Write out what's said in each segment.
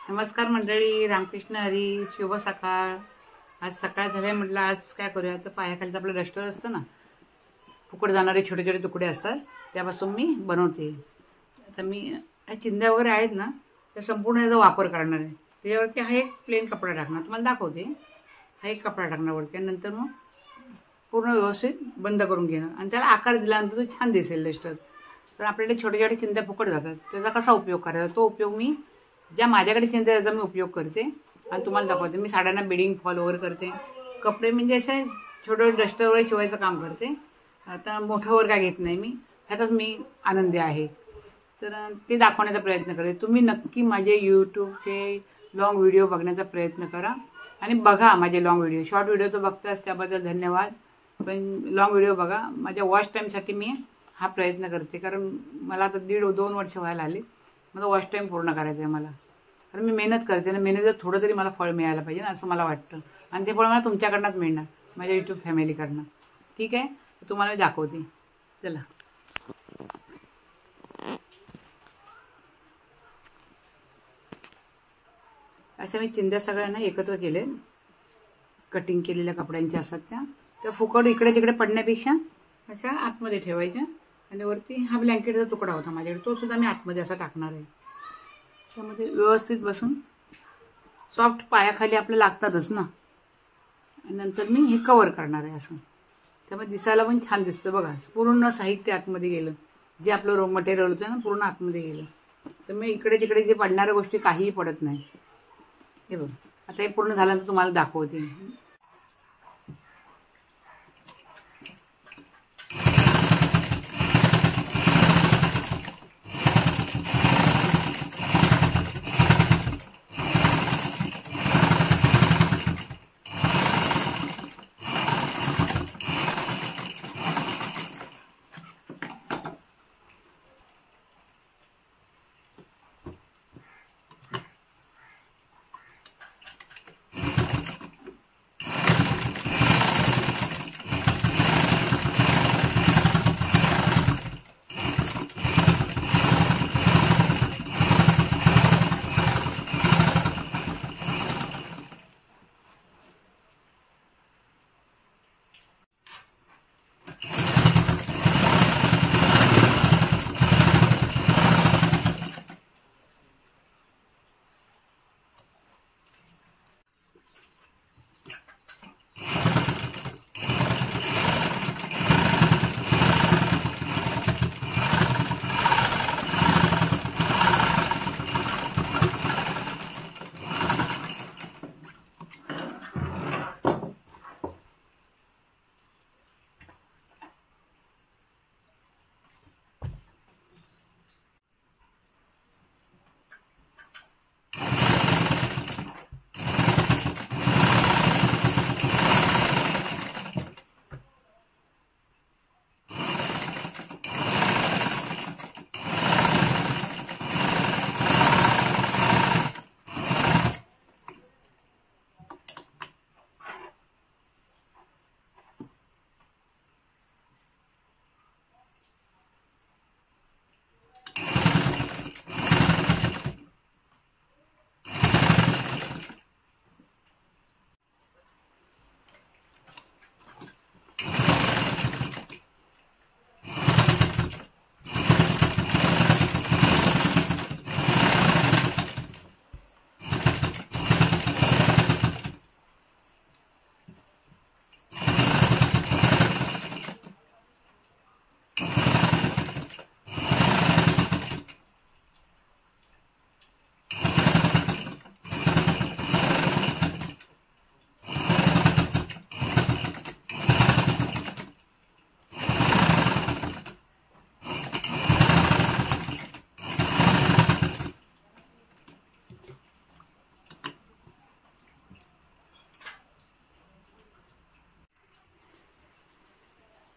नमस्कार मंडळी, रामकृष्ण हरी, शुभ सकाळ। आज सकाळ झाले, म्हटलं आज काय करूया, तर पायाखाली आपलं डस्टर असतं ना, फुकट जाणारे छोटे छोटे तुकडे असतात, त्यापासून मी बनवते। आता मी ह्या चिंध्या वगैरे आहेत ना, त्या संपूर्ण याचा वापर करणार आहे। त्याच्यावरती हा एक प्लेन कपडा टाकणार, तुम्हाला दाखवते। हा एक कपडा टाकणार वरती, नंतर मग पूर्ण व्यवस्थित बंद करून घेणार आणि त्याला आकार दिल्यानंतर तो छान दिसेल डस्टर। तर आपल्याकडे छोटे छोटे चिंध्या फुकट जातात, त्याचा कसा उपयोग करायचा, तो उपयोग मी ज्या माझ्याकडे चिंध्या त्याचा मी उपयोग करते आणि तुम्हाला दाखवते। मी साड्यांना बिडिंग फॉल वगैरे करते, कपडे म्हणजे असे छोटे डस्टर वगैरे शिवायचं काम करते। आता मोठं वर काय घेत नाही मी, ह्यातच मी आनंदी आहे। तर ते दाखवण्याचा प्रयत्न करेन। तुम्ही नक्की माझे यूट्यूबचे लॉंग व्हिडिओ बघण्याचा प्रयत्न करा आणि बघा माझे लॉंग व्हिडिओ। शॉर्ट व्हिडिओ तर बघताच, त्याबद्दल धन्यवाद, पण लॉंग व्हिडिओ बघा। माझ्या वॉच टाईमसाठी मी हा प्रयत्न करते, कारण मला आता 1.5-2 वर्ष व्हायला आले। मला वॉच टाईम पूर्ण करायचं आहे मला, कारण मी मेहनत करते ना, मेहनतीचं थोडं तरी मला फळ मिळायला पाहिजे ना, असं मला वाटतं। आणि ते फळ मला तुमच्याकडनंच मिळणार, माझ्या यूट्यूब फॅमिलीकडनं। ठीक आहे, तुम्हाला मी दाखवते, चला। अशा मी चिंध्या सगळ्यांना एकत्र केले, कटिंग केलेल्या कपड्यांच्या असतात त्या फुकट इकडे तिकडे पडण्यापेक्षा अशा आतमध्ये ठेवायच्या। आणि वरती हा ब्लँकेटचा तुकडा होता माझ्याकडे, तो सुद्धा मी आतमध्ये असा टाकणार आहे। त्यामध्ये व्यवस्थित बसून सॉफ्ट पायाखाली आपलं लागतातच ना, नंतर मी हे कव्हर करणार आहे असं। त्यामुळे दिसायला पण छान दिसतं बघा। पूर्ण साहित्य आतमध्ये गेलं, जे आपलं रॉ मटेरियल होतं ना, पूर्ण आतमध्ये गेलं। तर मी इकडे तिकडे जे पडणाऱ्या गोष्टी काहीही पडत नाही। हे बघ, आता हे पूर्ण झाल्यानंतर तुम्हाला दाखवते।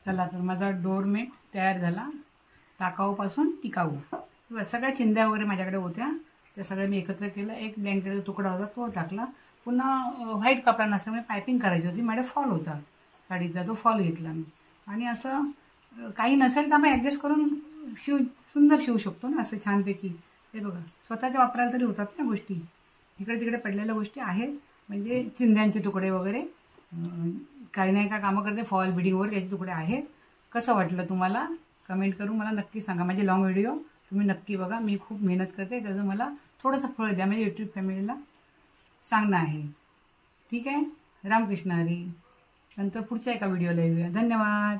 चला, तर माझा डोरमेट तयार झाला, टाकाऊपासून टिकाऊ। सगळ्या चिंध्या वगैरे माझ्याकडे होत्या, त्या सगळ्या मी एकत्र केलं। एक ब्लँकेटचा तुकडा होता, तो टाकला। पुन्हा व्हाईट कपडा नसल्यामुळे पायपिंग करायची होती, माझ्या फॉल होता साडीचा, तो फॉल घेतला मी। आणि असं काही नसेल तर आपण ॲडजस्ट करून सुंदर शिवू शकतो ना, असं छानपैकी। हे बघा, स्वतःच्या वापरायला तरी होतात ना गोष्टी। इकडे तिकडे पडलेल्या गोष्टी आहेत, म्हणजे चिंध्यांचे तुकडे वगैरे, काही नाही का कामं करते, फॉल बिडिंगवर याचे तुकडे आहेत. कसं वाटलं तुम्हाला कमेंट करून मला नक्की सांगा. माझे लॉंग व्हिडिओ तुम्ही नक्की बघा. मी खूप मेहनत करते, त्याचं मला थोडंसं फळ द्या, म्हणजे यूट्यूब फॅमिलीला सांगणं आहे. ठीक आहे. रामकृष्ण हरी. नंतर पुढच्या एका व्हिडिओला येऊया. धन्यवाद.